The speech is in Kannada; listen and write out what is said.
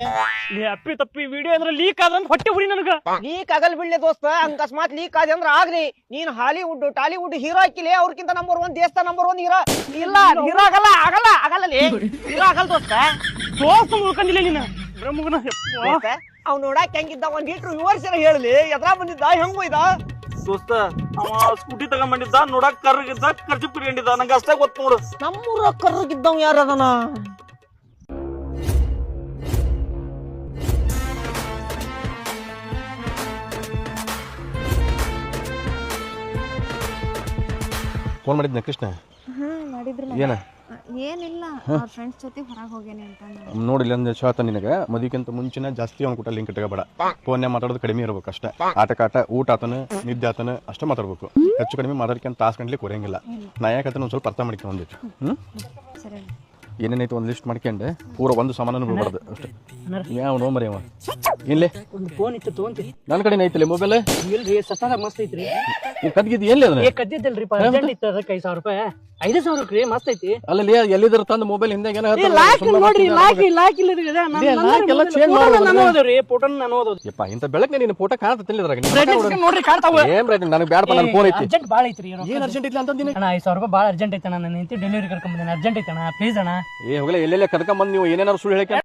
ಅಪ್ಪಿ ತಪ್ಪಿ ವಿಡಿಯೋ ಅಂದ್ರೆ ಲೀಕ್ ಆದ್ರ ಹೊಟ್ಟೆ ಉರಿ ನನಗ. ಲೀಕ್ ಆಗಲ್ ಬಿಡ್ಲೆ ದೋಸ್ತ, ಅಕಸ್ಮಾತ್ ಲೀಕ್ ಆದ ಅಂದ್ರ ಆಗ್ಲಿ. ನೀನ್ ಹಾಲಿವುಡ್ ಟಾಲಿವುಡ್ ಹೀರೋ ಹಾಕಿಲಿ, ಅವ್ರಕ್ಕಿಂತ ನಂಬರ್ 1 ದೇಶದ ನಂಬರ್ 1 ಹೀರೋ. ಇಲ್ಲ ಹೀರೋ ಆಗಲ್ಲ ಆಗಲ್ಲ ಆಗಲ್ಲೇ ಹೀರೋ ಆಗಲ್ಲ ದೋಸ್ತ. ದೋಸ್ತ ಉಳ್ಕೊಂಡಿಲ್ಲ ನೀನು ಮುಗನ. ಅವ್ ನೋಡಾಕ್ ಹೆಂಗಿದ್ದ, 1 ಲೀಟರ್ ವಿವರ್ಸರ ಹೇಳಲಿ. ಎದ್ರಾ ಬಂದಿದ್ದ, ಹೆಂಗ್ ಹೋಯ್ದ ದೋಸ್ತ? ಅವ ಸ್ಕೂಟಿ ತಗೊಂಡ್ಬಂದಿದ್ದ, ನೋಡಕ್ ಕರ್ರಗಿದ್ದ, ಖರ್ಚು ಪಿರ್ಕೊಂಡಿದ್ದ. ನಂಗೆ ಅಷ್ಟೇ ಗೊತ್ತು ನೋಡು. ನಮ್ಮೂರ ಕರ್ರಗಿದ್ದವ್ ಯಾರದನ? ಫೋನ್ ಮಾಡಿದ್ನ ಕೃಷ್ಣ? ಮಾಡಿದ್ರು. ಏನ? ಏನಿಲ್ಲ, ಅವ್ರ ಫ್ರೆಂಡ್ಸ್ ಜೊತೆ ಹೊರಗೆ ಹೋಗ್ಯಾನೆ ಅಂತ. ನೋಡಿಲ್ಲ ಅಂದ ಶಾತ ನಿನಗೆ ಮದುವೆಕ್ಕಿಂತ ಮುಂಚಿನ ಜಾಸ್ತಿ ಅವ್ನ ಕೂಟ ಲಿಂಕ್ ಇಟ್ಕೋಬೇಡ. ಫೋನ್ಯಾಗ ಮಾತಾಡೋದು ಕಡಿಮೆ ಇರ್ಬೇಕು ಅಷ್ಟೇ. ಆಟ ಊಟ ಆತನ ನಿದ್ದೆ ಆತನ ಅಷ್ಟೇ ಮಾತಾಡ್ಬೇಕು. ಹೆಚ್ಚು ಕಡಿಮೆ ಮಾತಾಡ್ಕೊಂತ ತಾಸು ಗಂಟ್ಲಿ ಕೊರಂಗಿಲ್ಲ. ನಾ ಯಾಕಂತ ಒಂದು ಸ್ವಲ್ಪ ಅರ್ಥ ಮಾಡ್ಕೊಂಡ್ಬಿಟ್ಟು ಸರಿ, ಏನೇನೈತೆ ಒಂದು ಲಿಸ್ಟ್ ಮಾಡ್ಕೊಂಡೆ ಪೂರ ಒಂದು ಸಾಮಾನು ಬಿಡ್ಬಾರ್ದು ಅಷ್ಟೇ. ಯಾವ ನೋ ಮರಿ ಅವ ಇಲ್ಲೇ ಒಂದು ಫೋನ್ ಇತ್ತು ತಗೊಂತೀರಿ? ನನ್ನ ಕಡೆ ಐತಿಲ್ಲ ಮೊಬೈಲ್. ಇಲ್ರಿ ಸತ್ತಾಗ ಮಸ್ತ್ ಐತ್ರಿ. ನೀವು ಕದ್ಗಿದ್ದು ಎಲ್ಲಿ ಅದನ್ನ? ಕದ್ದಿದ್ದಲ್ರಿ ಅರ್ಜೆಂಟ್ ಇತ್ತು, ಅದಕ್ಕೆ 5,000 ರೂಪಾಯಿ. 5,000 ಮಸ್ತ್ ಐತಿ. ಅಲ್ಲಿ ಎಲ್ಲಿದ್ರ ತಂದು ಮೊಬೈಲ್ ಹಿಂದೆ ನೋಡ್ರಿ ಲಾಕ್ ಇಲ್ಲ ಫೋಟೋ ನಾನು ಓದೋದು. ಯಪ್ಪ ಇಂತ ಬೆಳಗ್ಗೆ ನೀನು ಫೋಟೋ ಕಾಣ್ತಿಲ್ಲ ನೋಡ್ರಿ ಕಾಣ್ತಾವ. ಏನ್ ರೈಟ್ ನನಗೆ ಬ್ಯಾಡಪ್ಪ, ನನ್ನ ಫೋನ್ ಐತಿ. ಅರ್ಜೆಂಟ್ ಬಾಳ ಐತ್ರಿ. ಏನ್ ಅರ್ಜೆಂಟ್ ಇಲ್ಲ ಅಂತಂದಿನಿ ಅಣ್ಣ 5,000 ರೂಪಾಯಿ ಬಾಳ ಅರ್ಜೆಂಟ್ ಐತಣ್ಣ. ನನ್ನ ಹೆಂಡತಿ ಡೆಲಿವರಿ ಕರ್ಕೊಂಡ್ ಬಂದೇನೆ, ಅರ್ಜೆಂಟ್ ಐತಣ್ಣ, ಪ್ಲೀಸ್ ಅಣ್ಣ. ಹೋಗಲೇ ಎಲ್ಲೆಲ್ಲ ಕರ್ಕೊಂಡ್ ಬಂದ್ ನೀವು ಏನೇನಾರು ಸುಳ್ಳು ಹೇಳಕ್ಕೆ